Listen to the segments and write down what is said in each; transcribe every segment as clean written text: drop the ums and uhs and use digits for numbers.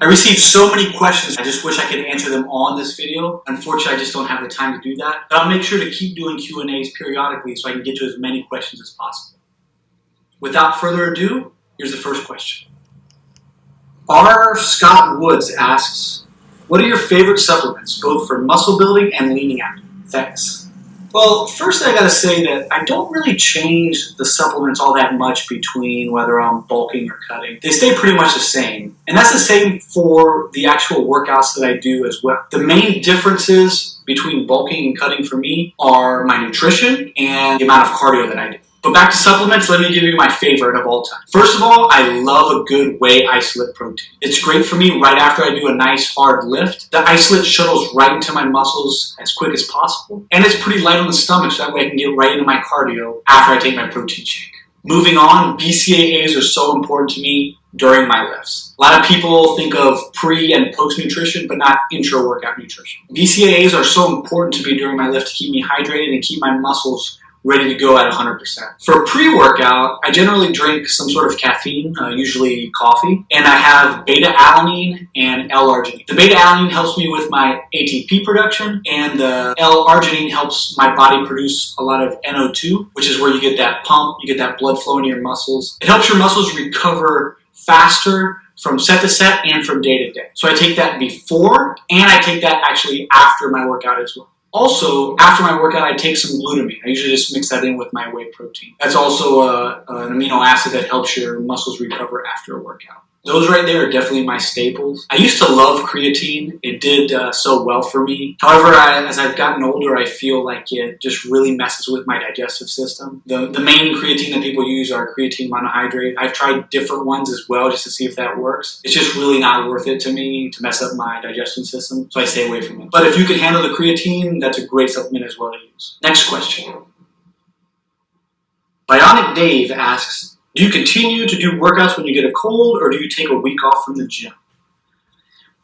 I received so many questions, I just wish I could answer them all in this video. Unfortunately, I just don't have the time to do that. But I'll make sure to keep doing Q&As periodically so I can get to as many questions as possible. Without further ado, here's the first question. R. Scott Woods asks, what are your favorite supplements, both for muscle building and leaning out? Thanks. Well, first I gotta say that I don't really change the supplements all that much between whether I'm bulking or cutting. They stay pretty much the same. And that's the same for the actual workouts that I do as well. The main differences between bulking and cutting for me are my nutrition and the amount of cardio that I do. But back to supplements, let me give you my favorite of all time. First of all, I love a good whey isolate protein. It's great for me right after I do a nice hard lift. The isolate shuttles right into my muscles as quick as possible. And it's pretty light on the stomach, so that way I can get right into my cardio after I take my protein shake. Moving on, BCAAs are so important to me during my lifts. A lot of people think of pre and post nutrition, but not intra-workout nutrition. BCAAs are so important to me during my lift to keep me hydrated and keep my muscles ready to go at 100%. For pre-workout, I generally drink some sort of caffeine, usually coffee, and I have beta-alanine and L-arginine. The beta-alanine helps me with my ATP production, and the L-arginine helps my body produce a lot of NO2, which is where you get that pump, you get that blood flow into your muscles. It helps your muscles recover faster from set to set and from day to day. So I take that before, and I take that actually after my workout as well. Also, after my workout, I take some glutamine. I usually just mix that in with my whey protein. That's also an amino acid that helps your muscles recover after a workout. Those right there are definitely my staples. I used to love creatine. It did so well for me. However, as I've gotten older, I feel like it just really messes with my digestive system. The main creatine that people use are creatine monohydrate. I've tried different ones as well just to see if that works. It's just really not worth it to me to mess up my digestion system, so I stay away from it. But if you can handle the creatine, that's a great supplement as well to use. Next question. Bionic Dave asks, do you continue to do workouts when you get a cold, or do you take a week off from the gym?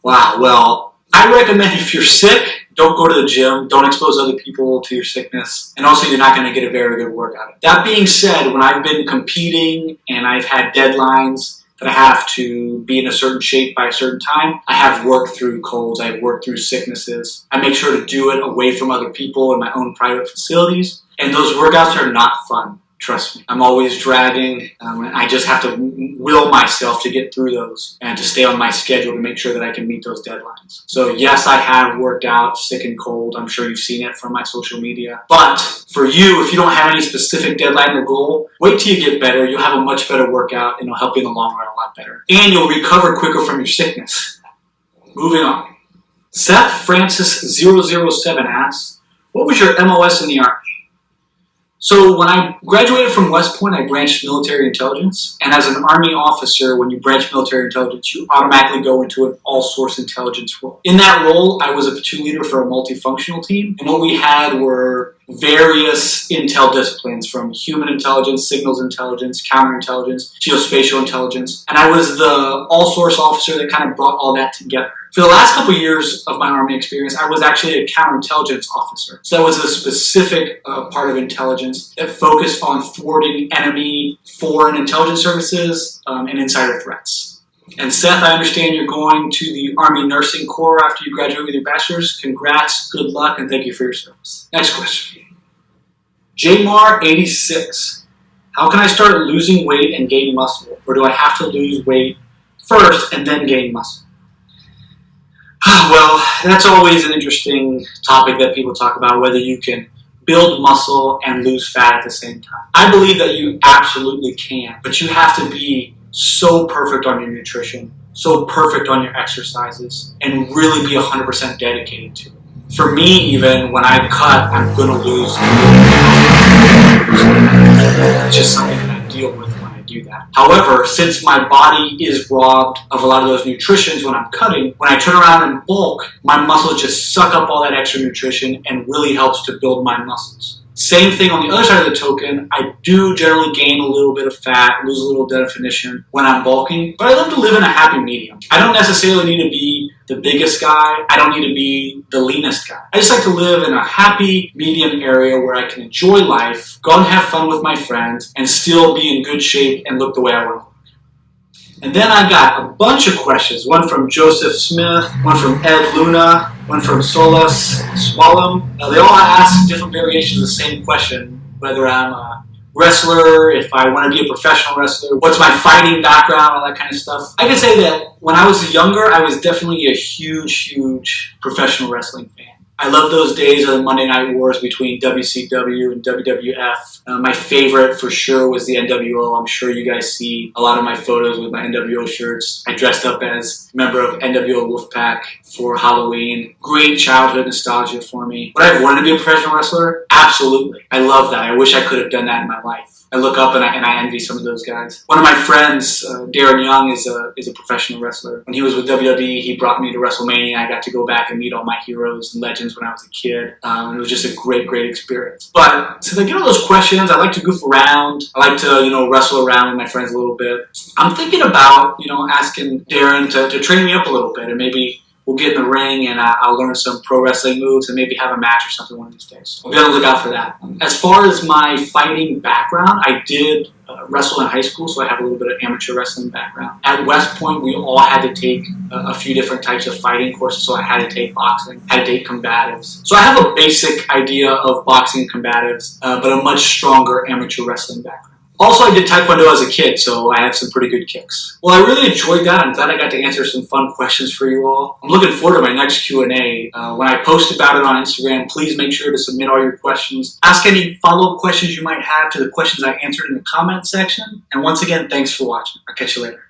Wow, well, I recommend if you're sick, don't go to the gym, don't expose other people to your sickness, and also you're not going to get a very good workout. That being said, when I've been competing and I've had deadlines that I have to be in a certain shape by a certain time, I have worked through colds, I've worked through sicknesses. I make sure to do it away from other people in my own private facilities, and those workouts are not fun. Trust me, I'm always dragging, and I just have to will myself to get through those and to stay on my schedule to make sure that I can meet those deadlines. So yes, I have worked out sick and cold. I'm sure you've seen it from my social media. But for you, if you don't have any specific deadline or goal, wait till you get better. You'll have a much better workout, and it'll help you in the long run a lot better. And you'll recover quicker from your sickness. Moving on. Seth Francis 007 asks, what was your MOS in the Army? So when I graduated from West Point, I branched military intelligence. And as an Army officer, when you branch military intelligence, you automatically go into an all-source intelligence role. In that role, I was a platoon leader for a multifunctional team. And what we had were various intel disciplines, from human intelligence, signals intelligence, counterintelligence, geospatial intelligence. And I was the all-source officer that kind of brought all that together. For the last couple of years of my Army experience, I was actually a counterintelligence officer. So that was a specific part of intelligence that focused on thwarting enemy foreign intelligence services and insider threats. And Seth, I understand you're going to the Army Nursing Corps after you graduate with your bachelor's. Congrats, good luck, and thank you for your service. Next question. JMar86. How can I start losing weight and gain muscle? Or do I have to lose weight first and then gain muscle? Well, that's always an interesting topic that people talk about, whether you can build muscle and lose fat at the same time. I believe that you absolutely can, but you have to be so perfect on your nutrition, so perfect on your exercises, and really be 100% dedicated to it. For me, even when I cut, I'm going to lose. It's just something that I deal with when I do that. However, since my body is robbed of a lot of those nutritions when I'm cutting, when I turn around and bulk, my muscles just suck up all that extra nutrition and really helps to build my muscles. Same thing on the other side of the token, I do generally gain a little bit of fat, lose a little definition when I'm bulking, but I love to live in a happy medium. I don't necessarily need to be the biggest guy. I don't need to be the leanest guy. I just like to live in a happy medium area where I can enjoy life, go and have fun with my friends, and still be in good shape and look the way I want to look. And then I got a bunch of questions, one from Joseph Smith, one from Ed Luna, one from Solas Swallem. They all ask different variations of the same question, whether I'm a wrestler, if I want to be a professional wrestler, what's my fighting background, all that kind of stuff. I can say that when I was younger, I was definitely a huge professional wrestling fan. I love those days of the Monday Night Wars between WCW and WWF. My favorite for sure was the NWO. I'm sure you guys see a lot of my photos with my NWO shirts. I dressed up as a member of NWO Wolfpack for Halloween. Great childhood nostalgia for me. Would I have wanted to be a professional wrestler? Absolutely. I love that. I wish I could have done that in my life. I look up and I envy some of those guys. One of my friends, Darren Young, is a professional wrestler. When he was with WWE, he brought me to WrestleMania. I got to go back and meet all my heroes and legends when I was a kid. It was just a great experience. But since I get all those questions, I like to goof around. I like to, wrestle around with my friends a little bit. I'm thinking about, asking Darren to train me up a little bit, and maybe we'll get in the ring and I'll learn some pro wrestling moves and maybe have a match or something one of these days. I'll be on the lookout for that. As far as my fighting background, I did wrestle in high school, so I have a little bit of amateur wrestling background. At West Point, we all had to take a few different types of fighting courses, so I had to take boxing, had to take combatives. So I have a basic idea of boxing and combatives, but a much stronger amateur wrestling background. Also, I did Taekwondo as a kid, so I have some pretty good kicks. Well, I really enjoyed that. I'm glad I got to answer some fun questions for you all. I'm looking forward to my next Q&A. When I post about it on Instagram, please make sure to submit all your questions. Ask any follow-up questions you might have to the questions I answered in the comment section. And once again, thanks for watching. I'll catch you later.